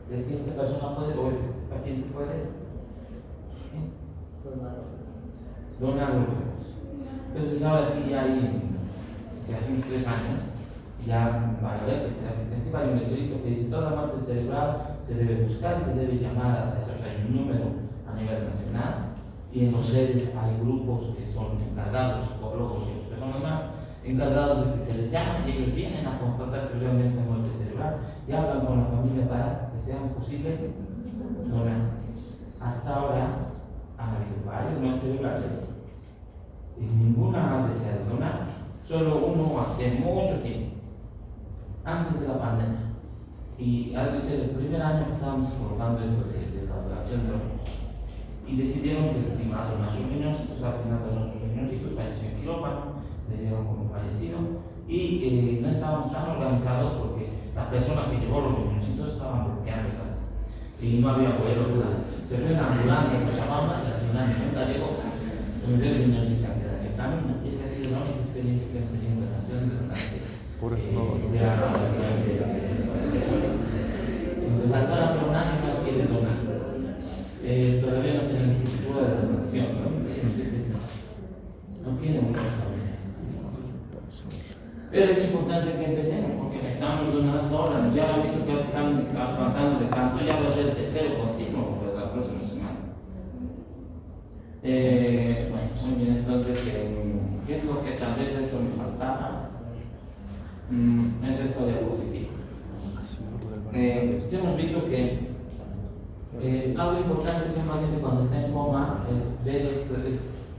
de que esta persona puede, o este paciente puede donar órganos. Entonces ahora sí ya hay, hace unos 3 años, ya van a ver que encima hay un letrerito que dice toda muerte cerebral se debe buscar y se debe llamar, o sea, hay un número a nivel nacional, y en los sedes hay grupos que son encargados, psicólogos y otras personas más, encargados de que se les llama y ellos vienen a constatar que realmente hay muerte cerebral y hablan con la familia para que sea posible donar. Hasta ahora han habido varios muertes cerebrales y ninguna ha deseado donar, solo uno hace mucho tiempo, antes de la pandemia. Y ha de ser el primer año que estábamos colocando esto de la donación de órganos. Y decidieron que iban a donar sus riñoncitos, al final donó sus riñoncitos, falleció en quirófano, le dieron como fallecido. Y no estábamos tan organizados porque la persona que llevó los riñoncitos estaban bloqueando, ¿sabes? Y no había vuelo. Se fue en la ambulancia, nos llamaban y al final nunca llegó. Entonces el riñoncito se quedó en el camino. Y esa ha sido la única experiencia que hemos tenido en relación de donante.
Por eso no.
Entonces, hasta ahora por un año más quiere donar. Todavía no tienen estructura de donación, ¿no? No tienen muchas familias. Pero es importante que empecemos porque estamos donando órganos. Ya han visto que ahora están trasplantando de tanto, ya va a ser el tercero continuo por la próxima semana. Bueno, muy bien, entonces, ¿qué es lo que tal vez esto me faltaba? Es esta diapositiva. Hemos visto que algo importante que un paciente cuando está en coma es ver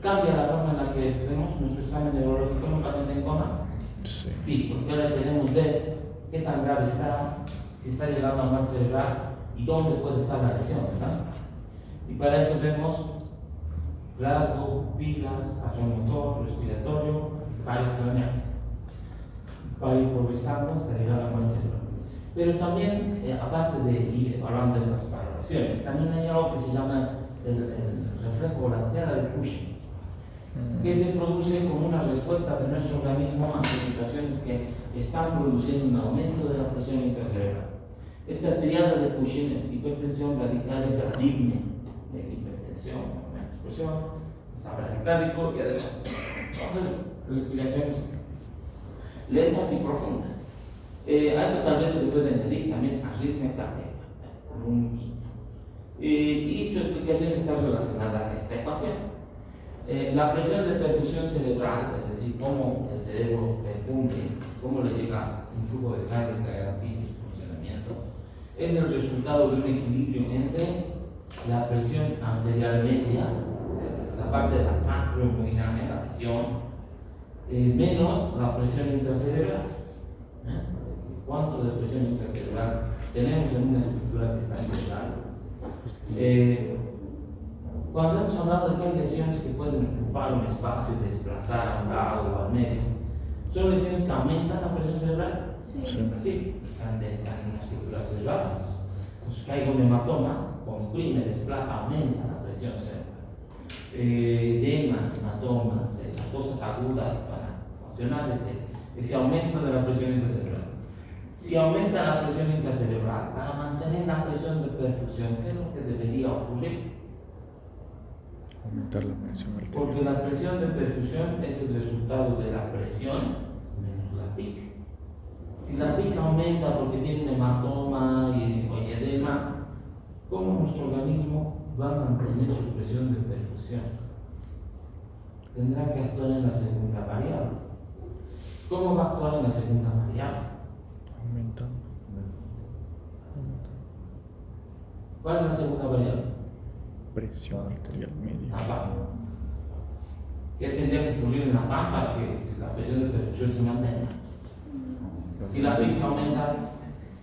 cambia la forma en la que vemos nuestro examen neurológico en un paciente en coma. Sí, porque ahora queremos ver qué tan grave está, si está llegando a muerte cerebral y dónde puede estar la lesión, ¿verdad? Y para eso vemos rasgo, pupilas, patrón motor, respiratorio, pares craneales. Va a ir progresando hasta llegar a la muerte cerebral. Pero también, aparte de ir evaluando estas valoraciones, también hay algo que se llama el reflejo lateral de Cushing, que se produce como una respuesta de nuestro organismo ante situaciones que están produciendo un aumento de la presión intracerebral. Esta triada de Cushing es hipertensión, bradicardia, paradigma de hipertensión, una explosión, está bradicárdico y además respiraciones lentas y profundas. A esto tal vez se le puede añadir también arritmia cardíaca, y tu explicación está relacionada a esta ecuación. La presión de perfusión cerebral, es decir, cómo el cerebro perfunde, cómo le llega un flujo de sangre que garantiza su funcionamiento, es el resultado de un equilibrio entre la presión arterial media, la parte de la macrohemodinamia, la presión, menos la presión intracerebral. ¿Cuánto de presión intracerebral tenemos en una estructura que está cerebral? Cuando hemos hablado de que hay lesiones que pueden ocupar un espacio y desplazar a un lado o al medio, ¿son lesiones que aumentan la presión cerebral? Sí, están en una estructura cerebral. Entonces, que hay un hematoma, comprime, desplaza, aumenta la presión cerebral. Edema, hematomas, las cosas agudas para ocasionar ese aumento de la presión intracerebral. Si aumenta la presión intracerebral, para mantener la presión de perfusión, ¿qué es lo que debería ocurrir?
Aumentar la presión arterial.
Porque la presión de perfusión es el resultado de la presión menos la PIC. Si la PIC aumenta porque tiene un hematoma o edema, ¿cómo nuestro organismo va a mantener su presión de perfusión? Tendrá que actuar en la segunda variable. ¿Cómo va a actuar en la segunda variable?
Aumentando.
¿Cuál es la segunda variable?
Presión arterial media.
La PAP. ¿Qué tendría que ocurrir en la PAP para que la presión de perfusión se mantenga? Si la PIC se aumenta,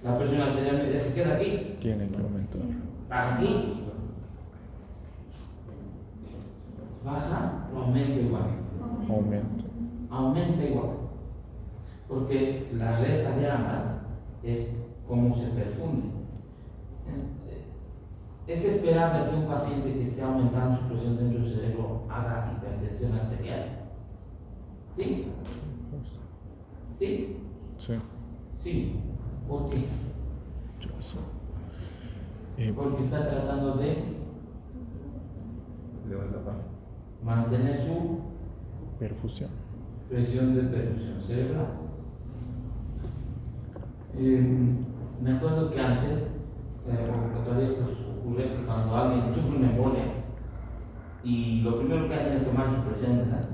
la presión arterial media se queda aquí.
Tiene que aumentar.
Aquí. Baja o aumenta igual.
Aumento.
Aumenta igual. Porque la resta de ambas es cómo se perfunde. Es esperable que un paciente que esté aumentando su presión dentro del cerebro haga hipertensión arterial. ¿Sí? ¿Sí?
Sí.
Sí. ¿Por qué? Porque está tratando de mantener su
perfusión.
presión de perfusión cerebral. Me acuerdo que antes, porque todavía esto ocurre, es que cuando alguien sufre una embolia y lo primero que hacen es tomar su presión, ¿verdad?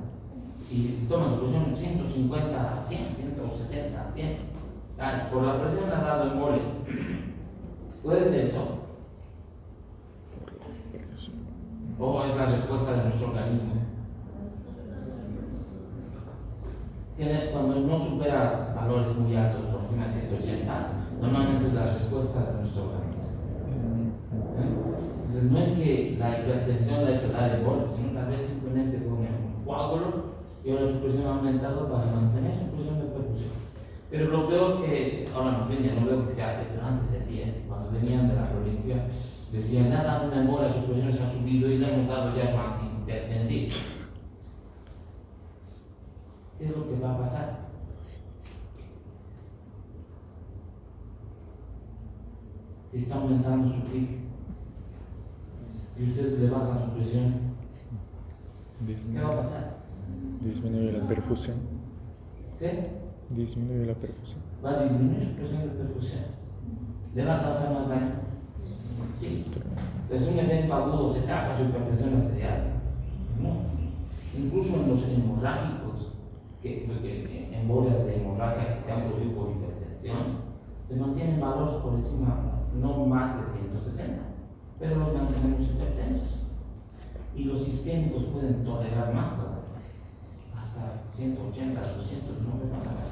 Y toma su presión 150, 100, 160, 100. Por la presión le ha dado embolia. ¿Puede ser eso? ¿O es la respuesta de nuestro organismo? Cuando no supera valores muy altos, por encima de 180, normalmente es la respuesta de nuestro organismo. Entonces no es que la hipertensión le ha hecho dar embolia, sino tal vez simplemente con un coágulo y ahora su presión ha aumentado para mantener su presión de perfusión. Pero lo peor que, ahora no sé, ya no veo que se hace, pero antes se hacía esto, cuando venían de la provincia, decían, le ha dado una embolia, su presión se ha subido y le hemos dado ya su antihipertensivo. ¿Qué es lo que va a pasar? Si está aumentando su pic y ustedes le bajan su presión, ¿qué va a pasar?
Disminuye la perfusión.
¿Sí?
Disminuye la perfusión.
Va a disminuir su presión de perfusión. ¿Le va a causar más daño? Sí. Es un evento agudo, se trata su hipertensión arterial. No. Incluso en los hemorrágicos, embolias de hemorragia que se han producido por hipertensión, se mantienen valores por encima, no más de 160, pero los mantenemos hipertensos. Y los isquémicos pueden tolerar más todavía, hasta 180, 200, no me van a dar.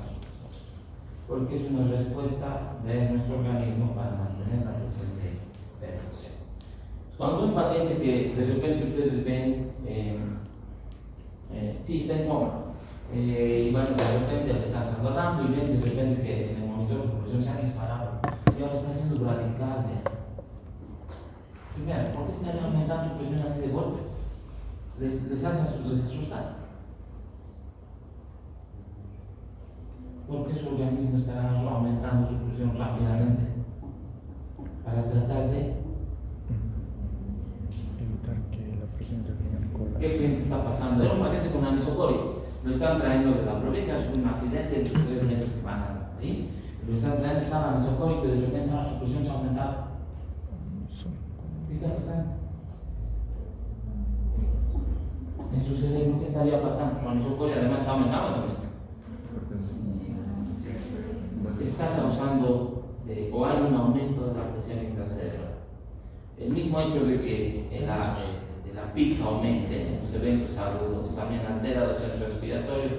Porque es una respuesta de nuestro organismo para mantener la presión de perfusión. Cuando un paciente que de repente ustedes ven, sí, está en coma, y bueno, de repente le están trasladando y ven de repente que en el monitor su presión se ha disparado y ahora está haciendo bradicardia. Primero, ¿por qué está aumentando su presión así de golpe? Les asusta. ¿Por qué su organismo estará aumentando su presión rápidamente? Para tratar de
evitar que la presión llegue al colapso.
¿qué creen que está pasando? Era un paciente con anisocoria. Lo están trayendo de la provincia, es un accidente de 3 meses que van a ahí. Lo están trayendo, estaba anisocórico y de repente ahora su presión se ha aumentado. ¿Qué está pasando? En su cerebro, ¿qué estaría pasando? Su anisocoria además está aumentando también. Está causando o hay un aumento de la presión intracerebral. El mismo hecho de que la PIC aumente en los eventos agudos también altera los centros respiratorios,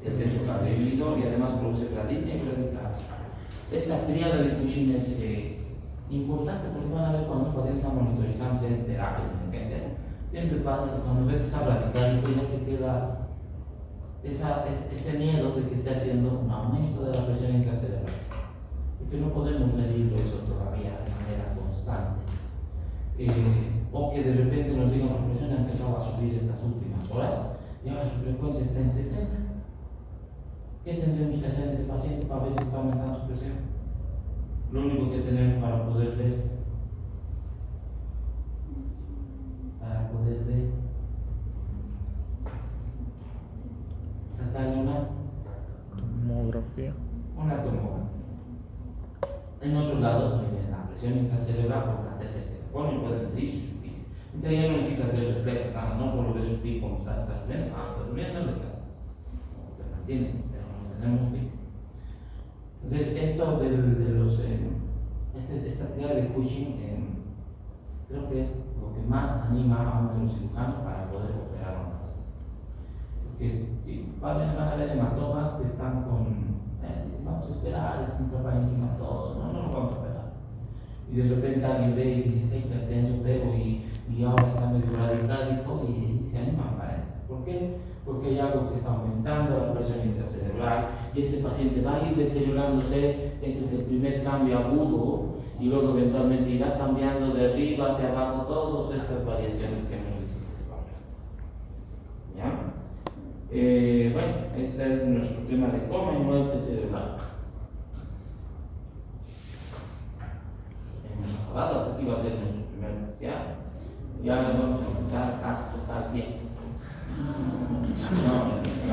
el centro cardiovascular y además produce bradicardia y bradicardia. Esta triada de Cushing es importante porque van a ver cuando un paciente está monitorizando en terapia de emergencia, siempre pasa que cuando ves que está bradicardia ya te queda ese miedo de que esté haciendo un aumento de la presión intracerebral. Porque no podemos medir eso todavía de manera constante. O que de repente nos digan su presión ha empezado a subir estas últimas horas y ahora su frecuencia está en 60. ¿Qué tendremos que hacer en ese paciente para ver si está aumentando su presión? Lo único que tenemos para poder ver sacarle una
tomografía.
En otros lados miden la presión intracerebral por catéteres que le ponen, pueden medir su pico. Entonces ya no necesitas ver reflejo, no solo ver su pico como está subiendo, está subiendo, te mantienes, pero no tenemos pico. Entonces esto de los esta actividad de Cushing creo que es lo que más anima a un neurocirujano para poder operar a un paciente. Porque sí, van a haber hematomas que están con dicen, vamos a esperar, es un traparenquimatoso, no nos vamos a operar. Y de repente alguien ve y dice, está hipertenso, pero y ahora está medio radicálico y se animan para él. ¿Por qué? Porque hay algo que está aumentando la presión intracerebral y este paciente va a ir deteriorándose. Este es el primer cambio agudo y luego eventualmente irá cambiando de arriba hacia abajo todas estas variaciones que hemos visto que se van a ver. ¿Ya? Bueno, este es nuestro tema de coma y muerte cerebral. Hemos acabado, hasta aquí va a ser nuestro primer parcial. Ya vamos a empezar a tocar bien.